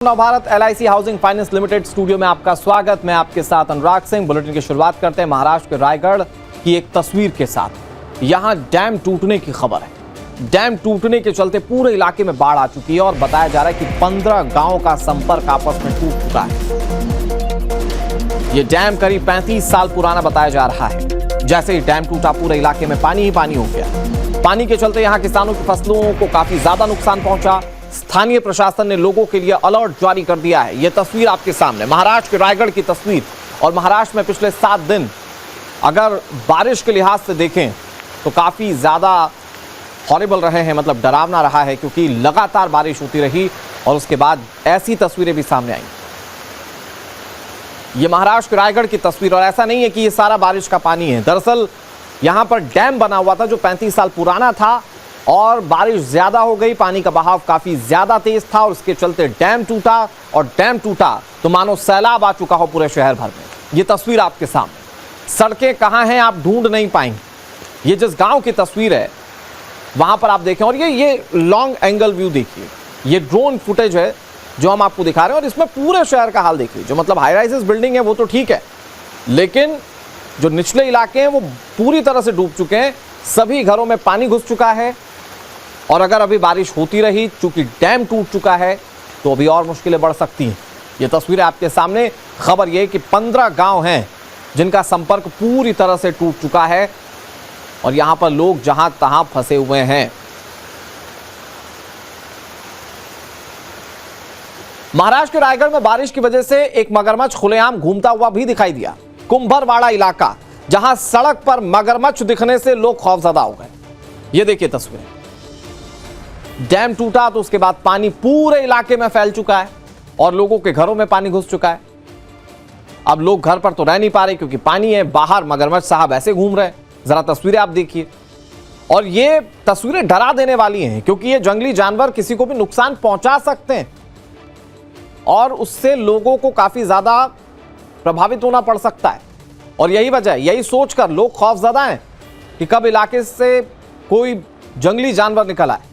Navbharat LIC housing finance limited studio में आपका स्वागत। मैं आपके साथ अनुराग सिंह। बुलेटिन की शुरुआत करते हैं महाराष्ट्र के रायगढ़ की एक तस्वीर के साथ। यहां डैम टूटने की खबर है। डैम टूटने के चलते पूरे इलाके में बाढ़ आ चुकी है और बताया जा रहा है कि 15 गांवों का संपर्क आपस में टूट चुका है। यह डैम करीब 35 साल पुराना बताया जा रहा है। जैसे ही डैम टूटा पूरे इलाके में पानी ही पानी हो गया। पानी के चलते यहां किसानों की फसलों को काफी ज्यादा नुकसान पहुंचा। स्थानीय प्रशासन ने लोगों के लिए अलर्ट जारी कर दिया है। यह तस्वीर आपके सामने महाराष्ट्र के रायगढ़ की तस्वीर। और महाराष्ट्र में पिछले 7 दिन अगर बारिश के लिहाज से देखें तो काफी ज्यादा हॉरिबल रहे हैं, मतलब डरावना रहा है, क्योंकि लगातार बारिश होती रही और उसके बाद ऐसी तस्वीरें भी सामने आई। ये महाराष्ट्र के रायगढ़ की तस्वीर। और ऐसा नहीं है कि ये सारा बारिश का पानी है। दरअसल यहां पर डैम बना हुआ था जो 35 साल पुराना था और बारिश ज्यादा हो गई, पानी का बहाव काफी ज्यादा तेज था और उसके चलते डैम टूटा। और डैम टूटा तो मानो सैलाब आ चुका हो पूरे शहर भर में। ये तस्वीर आपके सामने। सड़कें कहां हैं आप ढूंढ नहीं पाएंगे। ये जिस गांव की तस्वीर है वहां पर आप देखें। और ये लॉन्ग एंगल व्यू देखिए, ये ड्रोन फुटेज है जो हम आपको दिखा रहे हैं और इसमें पूरे शहर का हाल देख लीजिए। मतलब हाई राइजेस बिल्डिंग है वो तो ठीक है, लेकिन जो निचले इलाके हैं वो पूरी तरह से डूब चुके हैं। सभी घरों में पानी घुस चुका है और अगर अभी बारिश होती रही, चूंकि डैम टूट चुका है, तो अभी और मुश्किलें बढ़ सकती हैं। ये तस्वीरें आपके सामने। खबर यह कि 15 गांव हैं जिनका संपर्क पूरी तरह से टूट चुका है और यहां पर लोग जहां तहां फंसे हुए हैं। महाराष्ट्र के रायगढ़ में बारिश की वजह से एक मगरमच्छ खुलेआम घूमता हुआ भी दिखाई दिया। कुंभरवाड़ा इलाका, जहां सड़क पर मगरमच्छ दिखने से लोग खौफजदा हो गए। ये देखिए तस्वीरें। डैम टूटा तो उसके बाद पानी पूरे इलाके में फैल चुका है और लोगों के घरों में पानी घुस चुका है। अब लोग घर पर तो रह नहीं पा रहे क्योंकि पानी है। बाहर मगरमच्छ साहब ऐसे घूम रहे हैं। जरा तस्वीरें आप देखिए। और ये तस्वीरें डरा देने वाली हैं क्योंकि ये जंगली जानवर किसी को भी नुकसान पहुंचा सकते हैं और उससे लोगों को काफी ज्यादा प्रभावित होना पड़ सकता है। और यही वजह है, यही सोचकर लोग खौफजदा हैं कि कब इलाके से कोई जंगली जानवर निकल आए।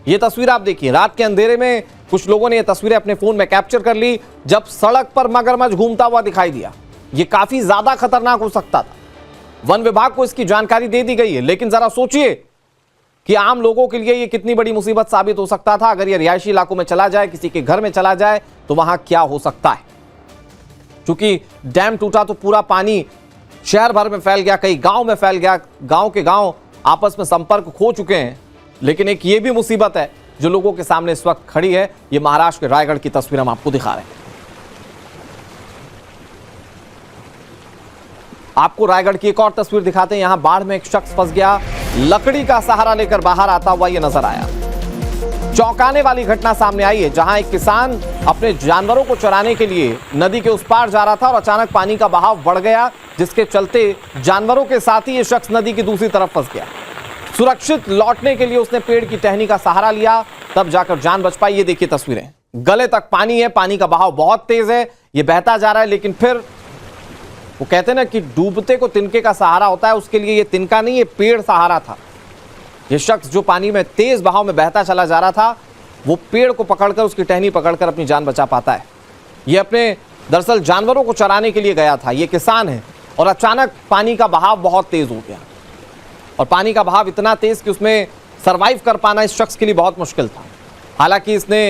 ये तस्वीर आप देखिए। रात के अंधेरे में कुछ लोगों ने ये तस्वीरें अपने फोन में कैप्चर कर ली जब सड़क पर मगरमच्छ घूमता हुआ दिखाई दिया। ये काफी ज्यादा खतरनाक हो सकता था। वन विभाग को इसकी जानकारी दे दी गई है, लेकिन जरा सोचिए कि आम लोगों के लिए ये कितनी बड़ी मुसीबत साबित हो सकता था। अगर ये रिहायशी इलाकों में चला जाए, किसी के घर में चला जाए, तो वहां क्या हो सकता है। क्योंकि डैम टूटा तो पूरा पानी शहर भर में फैल गया, कई गांव में फैल गया। गांव के गांव आपस में संपर्क खो चुके हैं। लेकिन एक ये भी मुसीबत है जो लोगों के सामने इस वक्त खड़ी है। ये महाराष्ट्र के रायगढ़ की तस्वीर हम आपको दिखा रहे हैं। आपको रायगढ़ की एक और तस्वीर दिखाते हैं। यहां बाढ़ में एक शख्स फंस गया। लकड़ी का सहारा लेकर बाहर आता हुआ यह नजर आया। चौंकाने वाली घटना सामने आई है जहां एक किसान अपने जानवरों को चराने के लिए नदी के उस पार जा रहा था और अचानक पानी का बहाव बढ़ गया, जिसके चलते जानवरों के साथ ही यह शख्स नदी की दूसरी तरफ फंस गया। सुरक्षित लौटने के लिए उसने पेड़ की टहनी का सहारा लिया, तब जाकर जान बच पाई। ये देखिए तस्वीरें। गले तक पानी है, पानी का बहाव बहुत तेज है, ये बहता जा रहा है। लेकिन फिर वो कहते हैं ना कि डूबते को तिनके का सहारा होता है, उसके लिए ये तिनका नहीं, ये पेड़ सहारा था। ये शख्स जो पानी में तेज बहाव में बहता चला जा रहा था, वो पेड़ को पकड़कर, उसकी टहनी पकड़कर अपनी जान बचा पाता है। ये अपने दरअसल जानवरों को चराने के लिए गया था। ये किसान है और अचानक पानी का बहाव बहुत तेज हो गया और पानी का बहाव इतना तेज कि उसमें सरवाइव कर पाना इस शख्स के लिए बहुत मुश्किल था। हालांकि इसने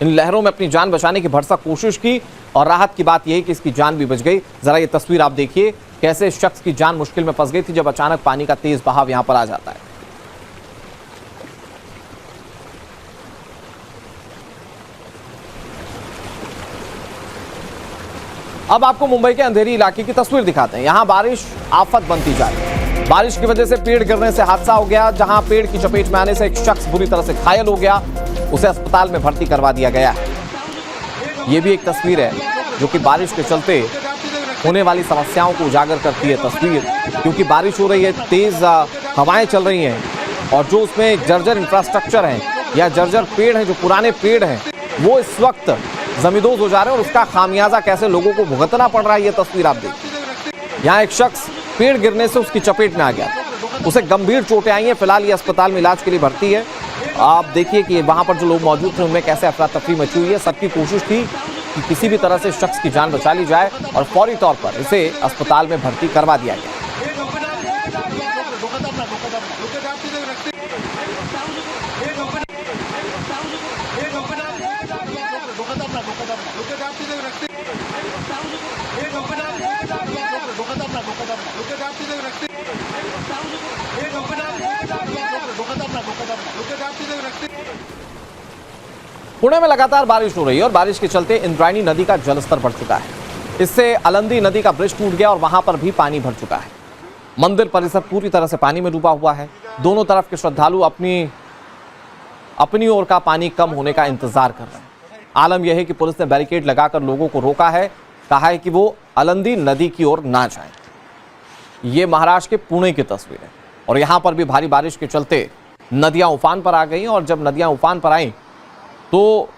इन लहरों में अपनी जान बचाने की भरसक कोशिश की और राहत की बात यह है कि इसकी जान भी बच गई। जरा ये तस्वीर आप देखिए कैसे इस शख्स की जान मुश्किल में फंस गई थी जब अचानक पानी का तेज बहाव यहां पर आ जाता है। अब आपको मुंबई के अंधेरी इलाके की तस्वीर दिखाते हैं। यहां बारिश आफत बनती जा रही है। बारिश की वजह से पेड़ गिरने से हादसा हो गया, जहां पेड़ की चपेट में आने से एक शख्स बुरी तरह से घायल हो गया। उसे अस्पताल में भर्ती करवा दिया गया है। यह भी एक तस्वीर है जो कि बारिश के चलते होने वाली समस्याओं को उजागर करती है तस्वीर, क्योंकि बारिश हो रही है, तेज हवाएं चल रही हैं और जो उसमें जर्जर इंफ्रास्ट्रक्चर है या जर्जर पेड़ हैं, जो पुराने पेड़ हैं, वो इस वक्त जमींदोज हो जा रहे हैं और उसका खामियाजा कैसे लोगों को भुगतना पड़ रहा है। ये तस्वीर आप देखिए। यहाँ एक शख्स पेड़ गिरने से उसकी चपेट में आ गया, उसे गंभीर चोटें आई हैं। फिलहाल ये अस्पताल में इलाज के लिए भर्ती है आप देखिए कि वहां पर जो लोग मौजूद थे उनमें कैसे अफरा तफरी मची हुई है। सबकी कोशिश थी कि किसी भी तरह से शख्स की जान बचा ली जाए और फौरी तौर पर इसे अस्पताल में भर्ती करवा दिया गया। पुणे में लगातार बारिश हो रही है और बारिश के चलते इंद्रायणी नदी का जलस्तर बढ़ चुका है। इससे अलंदी नदी का ब्रिज टूट गया और वहां पर भी पानी भर चुका है। मंदिर परिसर पूरी तरह से पानी में डूबा हुआ है। दोनों तरफ के श्रद्धालु अपनी ओर का पानी कम होने का इंतजार कर रहे हैं। आलम यह है कि पुलिस ने बैरिकेड लगाकर लोगों को रोका है, कहा है कि वो अलंदी नदी की ओर ना जाएं। ये महाराष्ट्र के पुणे की तस्वीर है और यहां पर भी भारी बारिश के चलते नदियां उफान पर आ गई और जब नदियां उफान पर आई तो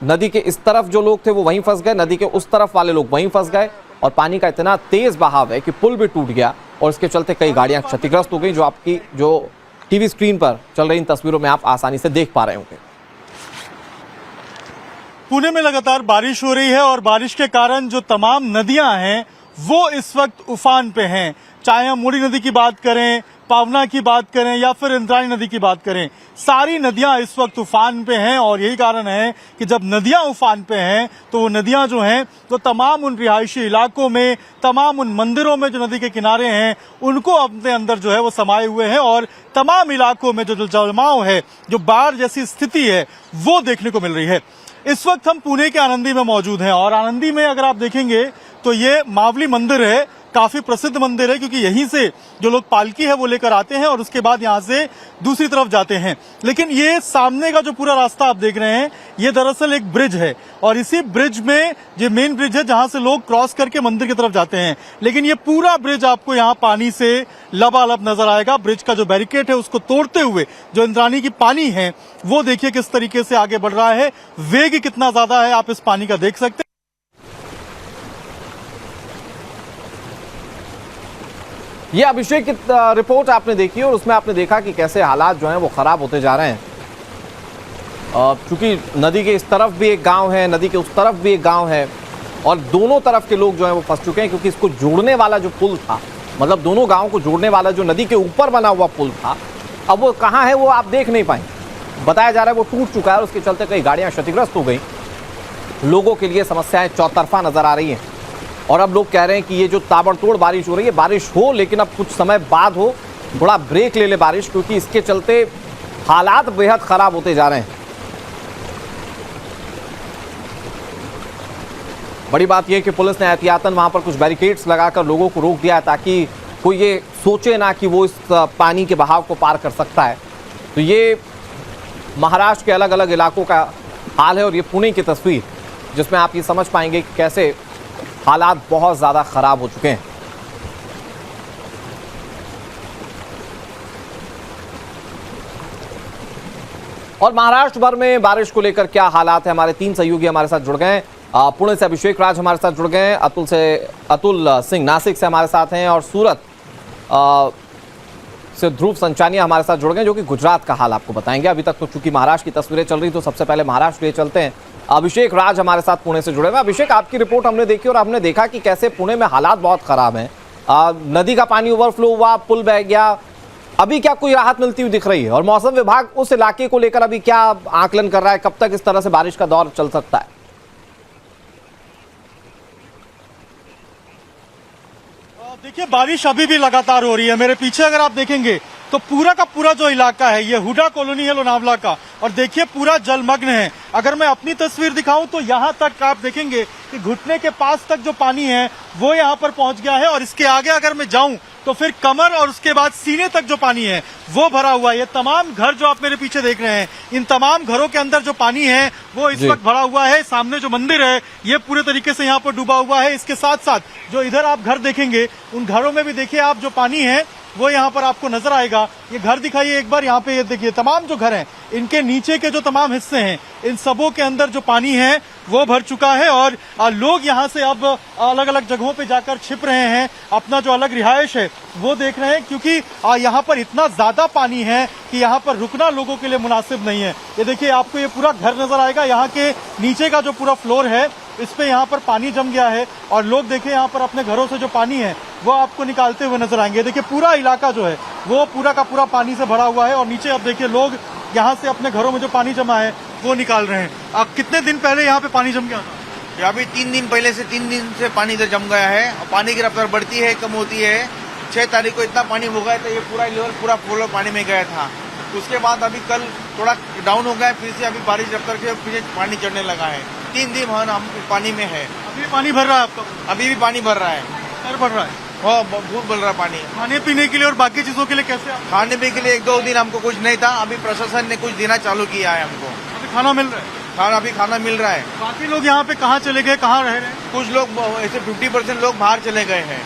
नदी के इस तरफ जो लोग थे वो वहीं फंस गए, नदी के उस तरफ वाले लोग वहीं फंस गए और पानी का इतना तेज बहाव है कि पुल भी टूट गया और इसके चलते कई गाड़ियां क्षतिग्रस्त हो गई, जो टीवी स्क्रीन पर चल रही इन तस्वीरों में आप आसानी से देख पा रहे होंगे। पुणे में लगातार बारिश हो रही है और बारिश के कारण जो तमाम नदियां हैं वो इस वक्त उफान पे हैं। चाहे हम मूड़ी नदी की बात करें, पावना की बात करें या फिर इंद्रायणी नदी की बात करें, सारी नदियां इस वक्त उफान पे हैं और यही कारण है कि जब नदियां उफान पे हैं तो वो नदियां जो हैं तो तमाम उन रिहायशी इलाकों में, तमाम उन मंदिरों में जो नदी के किनारे हैं उनको अपने अंदर जो है वो समाये हुए हैं और तमाम इलाकों में जो जलमाव है, जो बाढ़ जैसी स्थिति है वो देखने को मिल रही है। इस वक्त हम पुणे के आनंदी में मौजूद हैं और आनंदी में अगर आप देखेंगे तो ये मावली मंदिर है, काफी प्रसिद्ध मंदिर है क्योंकि यहीं से जो लोग पालकी है वो लेकर आते हैं और उसके बाद यहाँ से दूसरी तरफ जाते हैं। लेकिन ये सामने का जो पूरा रास्ता आप देख रहे हैं ये दरअसल एक ब्रिज है और इसी ब्रिज में ये मेन ब्रिज है जहां से लोग क्रॉस करके मंदिर की तरफ जाते हैं। लेकिन ये पूरा ब्रिज आपको यहाँ पानी से लबालब नजर आएगा। ब्रिज का जो बैरिकेड है उसको तोड़ते हुए जो इंद्रायणी की पानी है वो देखिए किस तरीके से आगे बढ़ रहा है, वेग कितना ज्यादा है आप इस पानी का देख सकते हैं। ये अभिषेक की रिपोर्ट आपने देखी और उसमें आपने देखा कि कैसे हालात जो हैं वो खराब होते जा रहे हैं। क्योंकि नदी के इस तरफ भी एक गांव है, नदी के उस तरफ भी एक गांव है और दोनों तरफ के लोग जो हैं वो फंस चुके हैं क्योंकि इसको जोड़ने वाला जो पुल था, मतलब दोनों गांव को जोड़ने वाला जो नदी के ऊपर बना हुआ पुल था, अब वो कहाँ है वो आप देख नहीं पाएंगे। बताया जा रहा है वो टूट चुका है और उसके चलते कई गाड़ियां क्षतिग्रस्त हो गई। लोगों के लिए समस्याएं चौतरफा नजर आ रही हैं और अब लोग कह रहे हैं कि ये जो ताबड़तोड़ बारिश हो रही है, बारिश हो लेकिन अब कुछ समय बाद हो, थोड़ा ब्रेक ले ले बारिश, क्योंकि इसके चलते हालात बेहद खराब होते जा रहे हैं। बड़ी बात यह कि पुलिस ने एहतियातन वहां पर कुछ बैरिकेड्स लगाकर लोगों को रोक दिया है ताकि कोई ये सोचे ना कि वो इस पानी के बहाव को पार कर सकता है। तो ये महाराष्ट्र के अलग अलग इलाकों का हाल है और ये पुणे की तस्वीर जिसमें आप ये समझ पाएंगे कि कैसे हालात बहुत ज्यादा खराब हो चुके हैं। और महाराष्ट्र भर में बारिश को लेकर क्या हालात है, हमारे तीन सहयोगी हमारे साथ जुड़ गए हैं। पुणे से अभिषेक राज हमारे साथ जुड़ गए हैं, अतुल सिंह नासिक से हमारे साथ हैं और सूरत से ध्रुव संचानिया हमारे साथ जुड़ गए जो कि गुजरात का हाल आपको बताएंगे। अभी तक तो चूंकि महाराष्ट्र की तस्वीरें चल रही तो सबसे पहले महाराष्ट्र के चलते हैं। अभिषेक राज हमारे साथ पुणे से जुड़े हुए। अभिषेक, आपकी रिपोर्ट हमने देखी और हमने देखा कि कैसे पुणे में हालात बहुत खराब हैं। नदी का पानी ओवरफ्लो हुआ, पुल बह गया, अभी क्या कोई राहत मिलती हुई दिख रही है और मौसम विभाग उस इलाके को लेकर अभी क्या आकलन कर रहा है, कब तक इस तरह से बारिश का दौर चल सकता है? देखिए बारिश अभी भी लगातार हो रही है। मेरे पीछे अगर आप देखेंगे तो पूरा का पूरा जो इलाका है ये हुडा कॉलोनी है लोनावला का और देखिए पूरा जलमग्न है। अगर मैं अपनी तस्वीर दिखाऊं तो यहाँ तक आप देखेंगे कि घुटने के पास तक जो पानी है वो यहाँ पर पहुंच गया है और इसके आगे अगर मैं जाऊं तो फिर कमर और उसके बाद सीने तक जो पानी है वो भरा हुआ है। ये तमाम घर जो आप मेरे पीछे देख रहे हैं, इन तमाम घरों के अंदर जो पानी है वो इस वक्त भरा हुआ है। सामने जो मंदिर है ये पूरे तरीके से यहाँ पर डूबा हुआ है। इसके साथ साथ जो इधर आप घर देखेंगे उन घरों में भी देखिए आप जो पानी है वो यहाँ पर आपको नजर आएगा। ये घर दिखाइए एक बार, यहाँ पे ये देखिए तमाम जो घर हैं इनके नीचे के जो तमाम हिस्से हैं इन सबों के अंदर जो पानी है वो भर चुका है और लोग यहाँ से अब अलग अलग जगहों पे जाकर छिप रहे हैं, अपना जो अलग रिहायश है वो देख रहे हैं, क्योंकि यहाँ पर इतना ज्यादा पानी है कि यहाँ पर रुकना लोगों के लिए मुनासिब नहीं है। ये देखिए आपको ये पूरा घर नजर आएगा, यहाँ के नीचे का जो पूरा फ्लोर है इस पे यहाँ पर पानी जम गया है और लोग देखिए यहाँ पर अपने घरों से जो पानी है वो आपको निकालते हुए नजर आएंगे। देखिए पूरा इलाका जो है वो पूरा का पूरा पानी से भरा हुआ है और नीचे अब देखिए लोग यहाँ से अपने घरों में जो पानी जमा है वो निकाल रहे हैं। अब कितने दिन पहले यहाँ पे पानी जम गया था? अभी 3 दिन पहले से 3 दिन से पानी इधर जम गया है और पानी की रफ्तार बढ़ती है कम होती है। 6 तारीख को इतना पानी हो गया था, ये पूरा लेवल पूरा फ्लोर पानी में गया था। उसके बाद अभी कल थोड़ा डाउन हो गया, फिर से अभी बारिश रफ्तार के फिर पानी चढ़ने लगा है। 3 दिन हम पानी में है। अभी पानी भर रहा है आपका? अभी भी पानी भर रहा है, घर भर रहा है, बहुत भर रहा है पानी। खाने पीने के लिए और बाकी चीजों के लिए कैसे? खाने पीने के लिए 1-2 दिन हमको कुछ नहीं था, अभी प्रशासन ने कुछ देना चालू किया है हमको। अभी खाना मिल रहा है? अभी खाना मिल रहा है। बाकी लोग यहाँ पे कहाँ चले गए, कहाँ रह रहे हैं? कुछ लोग ऐसे 50% लोग बाहर चले गए हैं,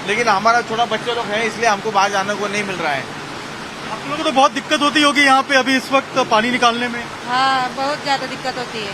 लेकिन हमारा छोटा बच्चे लोग हैं इसलिए हमको बाहर जाने को नहीं मिल रहा है। आप लोगों को तो बहुत दिक्कत होती होगी यहाँ पे अभी इस वक्त पानी निकालने में? हाँ, बहुत ज्यादा दिक्कत होती है।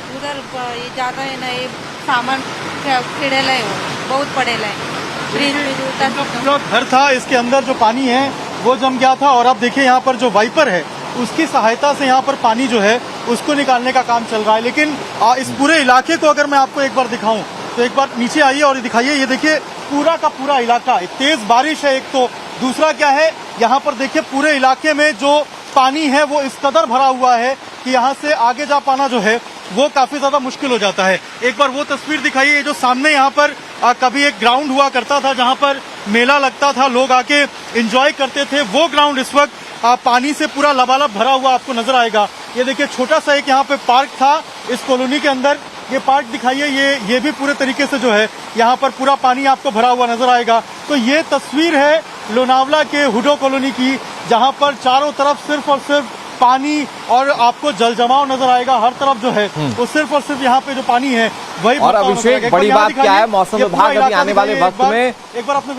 उधर ये ज्यादा है ना, ये सामान खिड़ेला है, वो बहुत पड़ेला है। फ्रिज में जो होता है, जो घर था इसके अंदर जो पानी है वो जम गया था और अब देखिए यहाँ पर जो वाइपर है उसकी सहायता से यहाँ पर पानी जो है उसको निकालने का काम चल रहा है। लेकिन इस पूरे इलाके को अगर मैं आपको एक बार दिखाऊं तो एक बार नीचे आइए और दिखाइए। ये देखिए पूरा का पूरा इलाका, तेज बारिश है एक तो, दूसरा क्या है यहाँ पर देखिए पूरे इलाके में जो पानी है वो इस कदर भरा हुआ है कि यहाँ से आगे जा पाना जो है वो काफी ज्यादा मुश्किल हो जाता है। एक बार वो तस्वीर दिखाइए, ये जो सामने यहाँ पर कभी एक ग्राउंड हुआ करता था जहाँ पर मेला लगता था, लोग आके एंजॉय करते थे, वो ग्राउंड इस वक्त पानी से पूरा लबालब भरा हुआ आपको नजर आएगा। ये देखिए छोटा सा एक यहाँ पे पार्क था इस कॉलोनी के अंदर, ये पार्क दिखाइए, ये भी पूरे तरीके से जो है यहाँ पर पूरा पानी आपको भरा हुआ नजर आएगा। तो ये तस्वीर है लोनावला के हुडो कॉलोनी की, जहाँ पर चारों तरफ सिर्फ और सिर्फ पानी और आपको जल जमाव नजर आएगा। हर तरफ जो है वो सिर्फ और सिर्फ यहाँ पे जो पानी है वही। और अभिषेक, बड़ी बात क्या है, मौसम विभाग अभी आने वाले वक्त में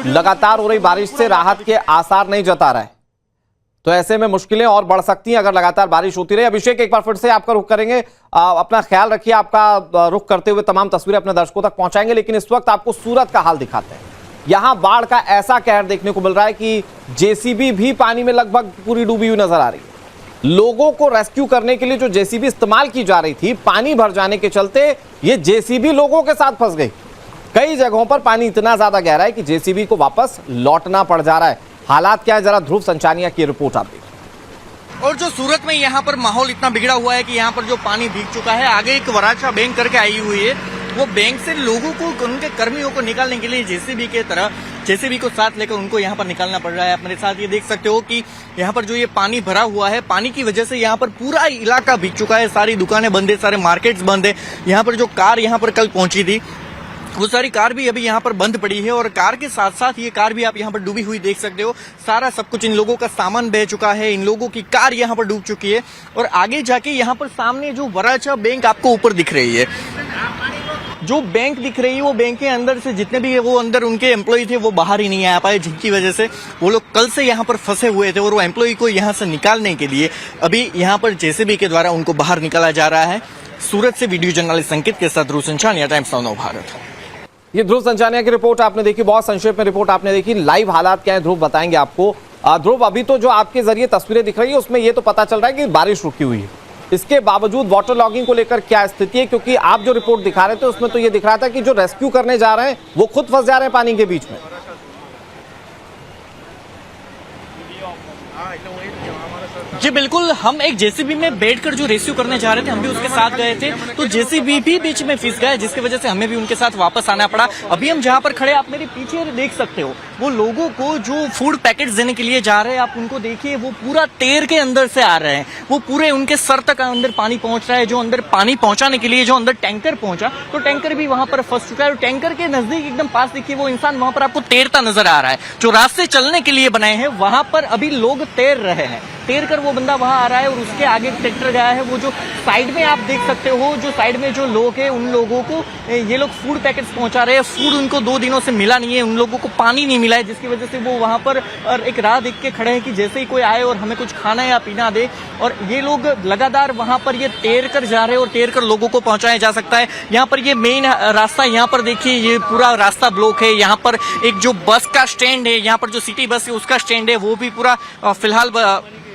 लगातार हो रही बारिश से राहत के आसार नहीं जता रहा है, तो ऐसे में मुश्किलें और बढ़ सकती हैं अगर लगातार बारिश होती रहे। अभिषेक, एक बार फिर से आपका रुख करेंगे, अपना ख्याल रखिए, आपका रुख करते हुए तमाम तस्वीरें अपने दर्शकों तक पहुंचाएंगे। लेकिन इस वक्त आपको सूरत का हाल दिखाते हैं। यहां बाढ़ का ऐसा कहर देखने को मिल रहा है कि जेसीबी भी पानी में लगभग पूरी डूबी हुई नजर आ रही है। लोगों को रेस्क्यू करने के लिए जो जेसीबी इस्तेमाल की जा रही थी, पानी भर जाने के चलते ये जेसीबी लोगों के साथ फंस गई। कई जगहों पर पानी इतना ज्यादा गहरा है कि जेसीबी को वापस लौटना पड़ जा रहा है। हालात क्या है, जरा ध्रुव संचानिया की रिपोर्ट आप देखिए। और जो सूरत में यहाँ पर माहौल इतना बिगड़ा हुआ है कि यहाँ पर जो पानी भीग चुका है, आगे एक वराछा बैंक करके आई हुई है, वो बैंक से लोगों को, उनके कर्मियों को निकालने के लिए जेसीबी के तरह जेसीबी को साथ लेकर उनको यहाँ पर निकालना पड़ रहा है। आप मेरे साथ ये देख सकते हो कि यहाँ पर जो ये पानी भरा हुआ है, पानी की वजह से यहाँ पर पूरा इलाका भीग चुका है। सारी दुकानें बंद है, सारे मार्केट्स बंद है। यहाँ पर जो कार यहाँ पर कल पहुंची थी वो सारी कार भी अभी यहाँ पर बंद पड़ी है और कार के साथ साथ ये कार भी आप यहाँ पर डूबी हुई देख सकते हो। सारा सब कुछ, इन लोगों का सामान बह चुका है, इन लोगों की कार यहाँ पर डूब चुकी है। और आगे जाके यहाँ पर सामने जो वराछा बैंक आपको ऊपर दिख रही है, जो बैंक दिख रही है, वो बैंक के अंदर से जितने भी वो अंदर उनके एम्प्लॉय थे वो बाहर ही नहीं आ पाए, जिनकी वजह से वो लोग कल से यहाँ पर फंसे हुए थे। और वो एम्प्लॉय को यहाँ से निकालने के लिए अभी यहाँ पर जेसीबी के द्वारा उनको बाहर निकाला जा रहा है। सूरत से वीडियो जर्नलिस्ट संकित के साथ ध्रुव संचानिया, टाइम्स ऑफ भारत। ये ध्रुव संचानिया की रिपोर्ट आपने देखी, बहुत संक्षेप में रिपोर्ट आपने देखी। लाइव हालात क्या है ध्रुव बताएंगे आपको। ध्रुव, अभी तो जो आपके जरिए तस्वीरें दिख रही है उसमें ये तो पता चल रहा है कि बारिश रुकी हुई है, इसके बावजूद वाटर लॉगिंग को लेकर क्या स्थिति है? क्योंकि आप जो रिपोर्ट दिखा रहे थे उसमें तो ये दिख रहा था कि जो रेस्क्यू करने जा रहे हैं वो खुद फंस जा रहे हैं पानी के बीच में। जी बिल्कुल, हम एक जेसीबी में बैठकर जो रेस्क्यू करने जा रहे थे, हम भी उसके साथ गए थे, तो जेसीबी भी बीच में फिस गया, जिसकी वजह से हमें भी उनके साथ वापस आना पड़ा। अभी हम जहां पर खड़े, आप मेरे पीछे देख सकते हो, वो लोगों को जो फूड पैकेट्स देने के लिए जा रहे हैं, आप उनको देखिए, वो पूरा तेर के अंदर से आ रहे हैं, वो पूरे उनके सर तक अंदर पानी पहुंच रहा है। जो अंदर पानी पहुंचाने के लिए जो अंदर टैंकर पहुंचा, तो टैंकर भी वहां पर फंस चुका है। और टैंकर के नजदीक एकदम पास देखिए, वो इंसान वहां पर आपको तैरता नजर आ रहा है। जो रास्ते चलने के लिए बनाए हैं वहां पर अभी लोग तैर रहे हैं, तैर कर वो बंदा वहां आ रहा है और उसके आगे ट्रैक्टर गया है। वो जो साइड में आप देख सकते हो, जो साइड में जो लोग हैं, उन लोगों को ये लोग फूड पैकेट्स पहुंचा रहे हैं। फूड उनको 2 दिनों से मिला नहीं है, उन लोगों को पानी नहीं मिला। मिला है, जिसकी वजह से वो वहां पर एक राह देख के खड़े हैं कि जैसे ही कोई आए और हमें कुछ खाना या पीना दे। और ये लोग लगातार वहां पर ये तैर कर जा रहे हैं और तैर कर लोगों को पहुंचाया जा सकता है। यहाँ पर ये मेन रास्ता, यहाँ पर देखिए ये पूरा रास्ता ब्लॉक है। यहाँ पर एक जो बस का स्टैंड है, यहाँ पर जो सिटी बस है उसका स्टैंड है, वो भी पूरा फिलहाल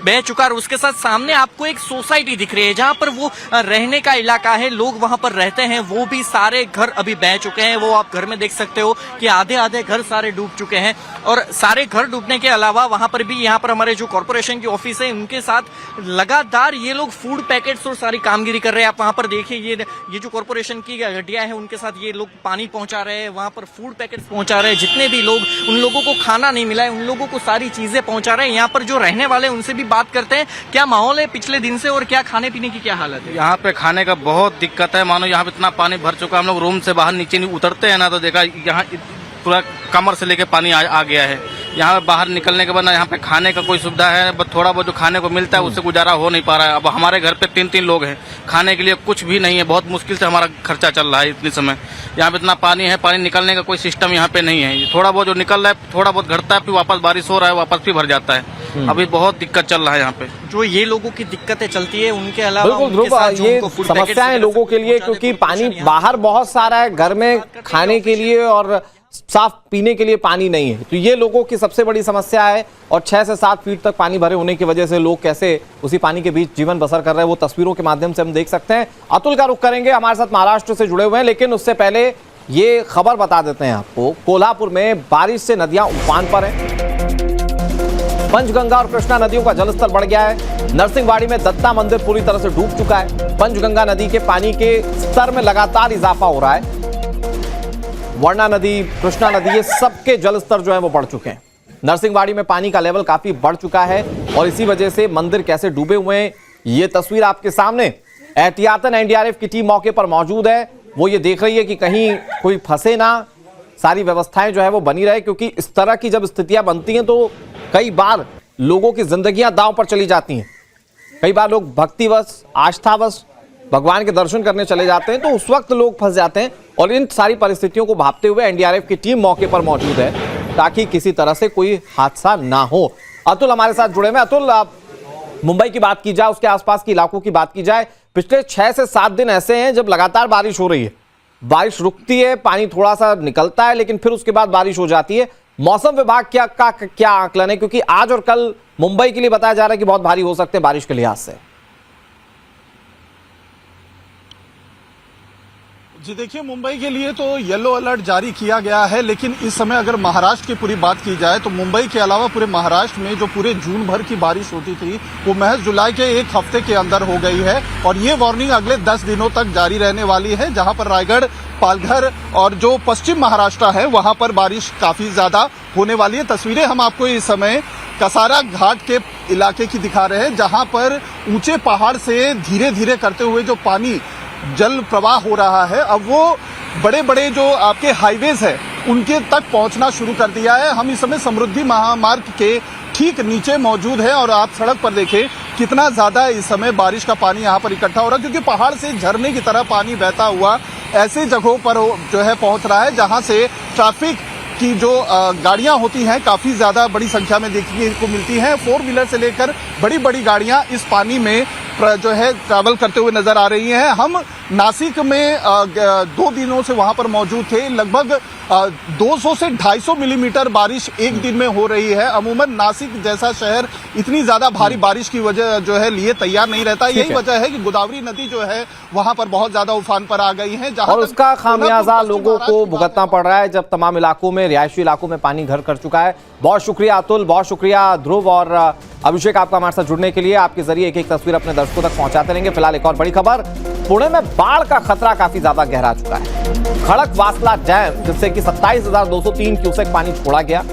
बह चुका है। और उसके साथ सामने आपको एक सोसाइटी दिख रही है जहां पर वो रहने का इलाका है, लोग वहां पर रहते हैं, वो भी सारे घर अभी बह चुके हैं। वो आप घर में देख सकते हो कि आधे आधे घर सारे डूब चुके हैं। और सारे घर डूबने के अलावा वहां पर भी यहाँ पर हमारे जो कॉर्पोरेशन की ऑफिस है उनके साथ लगातार ये लोग फूड पैकेट्स और सारी कामगिरी कर रहे हैं। आप वहां पर देखिए ये जो कॉर्पोरेशन की गाड़ियां हैं उनके साथ ये लोग पानी पहुंचा रहे हैं, वहां पर फूड पैकेट्स पहुंचा रहे हैं। जितने भी लोग, उन लोगों को खाना नहीं मिला है, उन लोगों को सारी चीजें पहुंचा रहे हैं। यहाँ पर जो रहने वाले उनसे भी बात करते हैं, क्या माहौल है पिछले दिन से और क्या खाने पीने की क्या हालत है? यहाँ पे खाने का बहुत दिक्कत है। मानो यहाँ पे इतना पानी भर चुका, हम लोग रूम से बाहर नीचे नहीं उतरते हैं ना तो देखा यहाँ पूरा कमर से लेके पानी आ गया है। यहाँ पे बाहर निकलने के बाद ना यहाँ पे खाने का कोई सुविधा है, बस थोड़ा बहुत जो खाने को मिलता है उससे गुजारा हो नहीं पा रहा है। अब हमारे घर पे 3-3 लोग हैं, खाने के लिए कुछ भी नहीं है, बहुत मुश्किल से हमारा खर्चा चल रहा है इतने समय। यहाँ पे इतना पानी है, पानी निकलने का कोई सिस्टम यहाँ पे नहीं है। थोड़ा बहुत जो निकल रहा है, थोड़ा बहुत घटता है, फिर वापस बारिश हो रहा है, वापस फिर भर जाता है। अभी बहुत दिक्कत चल रहा है यहाँ पे। जो ये लोगों की दिक्कतें चलती है उनके अलावा ये समस्या है लोगों के लिए, क्योंकि पानी बाहर बहुत सारा है, घर में खाने के लिए और साफ पीने के लिए पानी नहीं है। तो ये लोगों की सबसे बड़ी समस्या है। और 6 से 7 फीट तक पानी भरे होने की वजह से लोग कैसे उसी पानी के बीच जीवन बसर कर रहे हैं वो तस्वीरों के माध्यम से हम देख सकते हैं। अतुल का रुख करेंगे, हमारे साथ महाराष्ट्र से जुड़े हुए हैं, लेकिन उससे पहले ये खबर बता देते हैं आपको। कोल्हापुर में बारिश से नदियां उफान पर हैं। पंचगंगा और कृष्णा नदियों का जलस्तर बढ़ गया है। नरसिंहवाड़ी में दत्ता मंदिर पूरी तरह से डूब चुका है। पंचगंगा नदी के पानी के स्तर में लगातार इजाफा हो रहा है। वर्णा नदी, कृष्णा नदी, ये सबके जलस्तर जो है वो बढ़ चुके हैं। नरसिंहवाड़ी में पानी का लेवल काफी बढ़ चुका है और इसी वजह से मंदिर कैसे डूबे हुए हैं ये तस्वीर आपके सामने। एहतियातन एनडीआरएफ की टीम मौके पर मौजूद है, वो ये देख रही है कि कहीं कोई फंसे ना, सारी व्यवस्थाएं जो है वो बनी रहे, क्योंकि इस तरह की जब स्थितियां बनती हैं तो कई बार लोगों की जिंदगियां दांव पर चली जाती हैं। कई बार लोग भक्तिवश, आस्थावश भगवान के दर्शन करने चले जाते हैं तो उस वक्त लोग फंस जाते हैं। और इन सारी परिस्थितियों को भांपते हुए एनडीआरएफ की टीम मौके पर मौजूद है ताकि किसी तरह से कोई हादसा ना हो। अतुल हमारे साथ जुड़े हैं। अतुल, मुंबई की बात की जाए, उसके आसपास के इलाकों की बात की जाए, पिछले 6 से 7 दिन ऐसे हैं जब लगातार बारिश हो रही है, बारिश रुकती है, पानी थोड़ा सा निकलता है, लेकिन फिर उसके बाद बारिश हो जाती है। मौसम विभाग क्या आकलन है, क्योंकि आज और कल मुंबई के लिए बताया जा रहा है कि बहुत भारी हो सकते हैं बारिश के लिहाज से? जी देखिए, मुंबई के लिए तो येलो अलर्ट जारी किया गया है, लेकिन इस समय अगर महाराष्ट्र की पूरी बात की जाए तो मुंबई के अलावा पूरे महाराष्ट्र में जो पूरे जून भर की बारिश होती थी वो महज जुलाई के 1 हफ्ते के अंदर हो गई है। और ये वार्निंग अगले 10 दिनों तक जारी रहने वाली है, जहां पर रायगढ़, पालघर और जो पश्चिम महाराष्ट्र है वहां पर बारिश काफी ज्यादा होने वाली है। तस्वीरें हम आपको इस समय कसारा घाट के इलाके की दिखा रहे हैं, जहां पर ऊंचे पहाड़ से धीरे धीरे करते हुए जो पानी जल प्रवाह हो रहा है, अब वो बड़े बड़े जो आपके हाईवेज है उनके तक पहुंचना शुरू कर दिया है। हम इस समय समृद्धि महामार्ग के ठीक नीचे मौजूद है और आप सड़क पर देखें कितना ज्यादा इस समय बारिश का पानी यहाँ पर इकट्ठा हो रहा है, क्योंकि पहाड़ से झरने की तरह पानी बहता हुआ ऐसे जगहों पर जो है पहुंच रहा है जहां से ट्रैफिक की जो गाड़ियां होती हैं काफी ज्यादा बड़ी संख्या में देखने को मिलती हैं। 4 व्हीलर से लेकर बड़ी बड़ी गाड़ियां इस पानी में जो है ट्रैवल करते हुए नजर आ रही हैं। हम नासिक में 2 दिनों से वहां पर मौजूद थे। लगभग 200 से 250 मिलीमीटर बारिश एक दिन में हो रही है। अमूमन नासिक जैसा शहर इतनी ज्यादा भारी बारिश की वजह जो है लिए तैयार नहीं रहता। यही वजह है कि गोदावरी नदी जो है वहां पर बहुत ज्यादा उफान पर आ गई है, और उसका खामियाजा लोगों को भुगतना पड़ रहा है जब तमाम इलाकों में, रिहायशी इलाकों में पानी घर कर चुका है। बहुत शुक्रिया अतुल, बहुत शुक्रिया ध्रुव और अभिषेक आपका हमारे साथ जुड़ने के लिए। आपके जरिए एक एक तस्वीर अपने दर्शकों तक पहुंचाते रहेंगे। फिलहाल एक और बड़ी खबर, पुणे में बाढ़ का खतरा काफी ज्यादा गहरा चुका है। खड़क वासला डैम, जिससे कि 27,203 क्यूसेक पानी छोड़ा गया,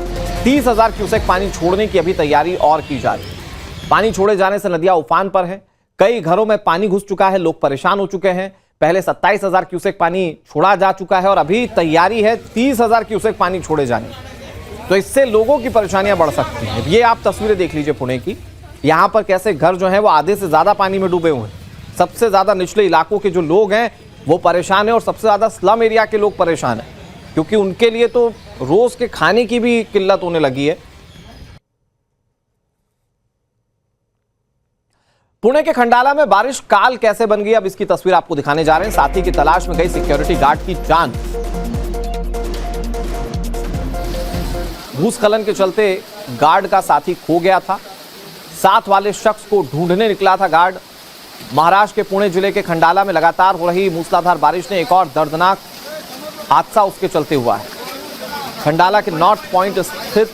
30,000 क्यूसेक पानी छोड़ने की अभी तैयारी और की जा रही है। पानी छोड़े जाने से नदियां उफान पर हैं, कई घरों में पानी घुस चुका है, लोग परेशान हो चुके हैं। पहले 27,000 क्यूसेक पानी छोड़ा जा चुका है और अभी तैयारी है 30,000 क्यूसेक पानी छोड़े जाने की। तो इससे लोगों की परेशानियां बढ़ सकती हैं। ये आप तस्वीरें देख लीजिए पुणे की, यहां पर कैसे घर जो है वो आधे से ज्यादा पानी में डूबे हुए हैं। सबसे ज्यादा निचले इलाकों के जो लोग हैं वो परेशान हैं और सबसे ज्यादा स्लम एरिया के लोग परेशान हैं, क्योंकि उनके लिए तो रोज के खाने की भी किल्लत होने लगी है। पुणे के खंडाला में बारिश काल कैसे बन गई, अब इसकी तस्वीर आपको दिखाने जा रहे हैं। साथी की तलाश में गई सिक्योरिटी गार्ड की जान। भूस्खलन के चलते गार्ड का साथी खो गया था। साथ वाले शख्स को ढूंढने निकला था गार्ड। महाराष्ट्र के पुणे जिले के खंडाला में लगातार हो रही मूसलाधार बारिश ने एक और दर्दनाक हादसा उसके चलते हुआ है। खंडाला के नॉर्थ पॉइंट स्थित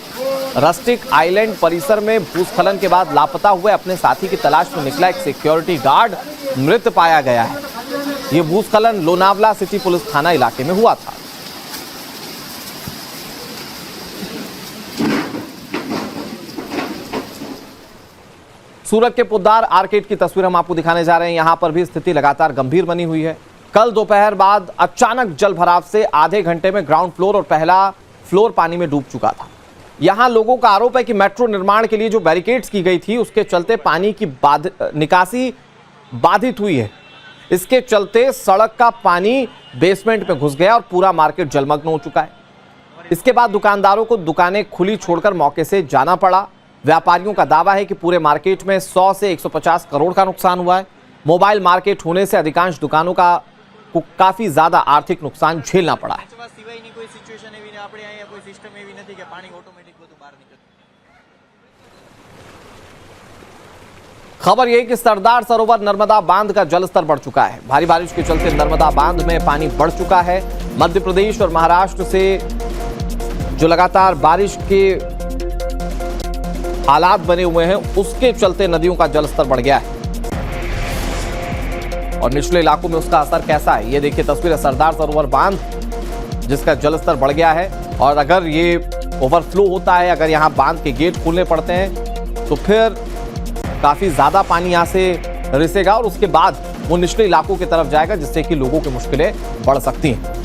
रस्टिक आइलैंड परिसर में भूस्खलन के बाद लापता हुए अपने साथी की तलाश में निकला एक सिक्योरिटी गार्ड मृत पाया गया है। यह भूस्खलन लोनावला सिटी पुलिस थाना इलाके में हुआ था। सूरत के पुद्दार आर्केड की तस्वीर हम आपको दिखाने जा रहे हैं। यहां पर भी स्थिति लगातार गंभीर बनी हुई है। कल दोपहर बाद अचानक जल भराव से आधे घंटे में ग्राउंड फ्लोर और पहला फ्लोर पानी में डूब चुका था। यहां लोगों का आरोप है कि मेट्रो निर्माण के लिए जो बैरिकेड्स की गई थी उसके चलते पानी की निकासी बाधित हुई है। इसके चलते सड़क का पानी बेसमेंट में घुस गया और पूरा मार्केट जलमग्न हो चुका है। इसके बाद दुकानदारों को दुकानें खुली छोड़कर मौके से जाना पड़ा। व्यापारियों का दावा है कि पूरे मार्केट में 100 से 150 करोड़ का नुकसान हुआ है। मोबाइल मार्केट होने से अधिकांश दुकानों को काफी ज्यादा आर्थिक नुकसान झेलना पड़ा है। खबर यह कि सरदार सरोवर नर्मदा बांध का जलस्तर बढ़ चुका है। भारी बारिश के चलते नर्मदा बांध में पानी बढ़ चुका है। मध्य प्रदेश और महाराष्ट्र से जो लगातार बारिश के हालात बने हुए हैं उसके चलते नदियों का जलस्तर बढ़ गया है और निचले इलाकों में उसका असर कैसा है ये देखिए। तस्वीर है सरदार सरोवर बांध जिसका जलस्तर बढ़ गया है और अगर ये ओवरफ्लो होता है, अगर यहां बांध के गेट खोलने पड़ते हैं तो फिर काफी ज्यादा पानी यहां से रिसेगा और उसके बाद वो निचले इलाकों की तरफ जाएगा जिससे कि लोगों की मुश्किलें बढ़ सकती हैं।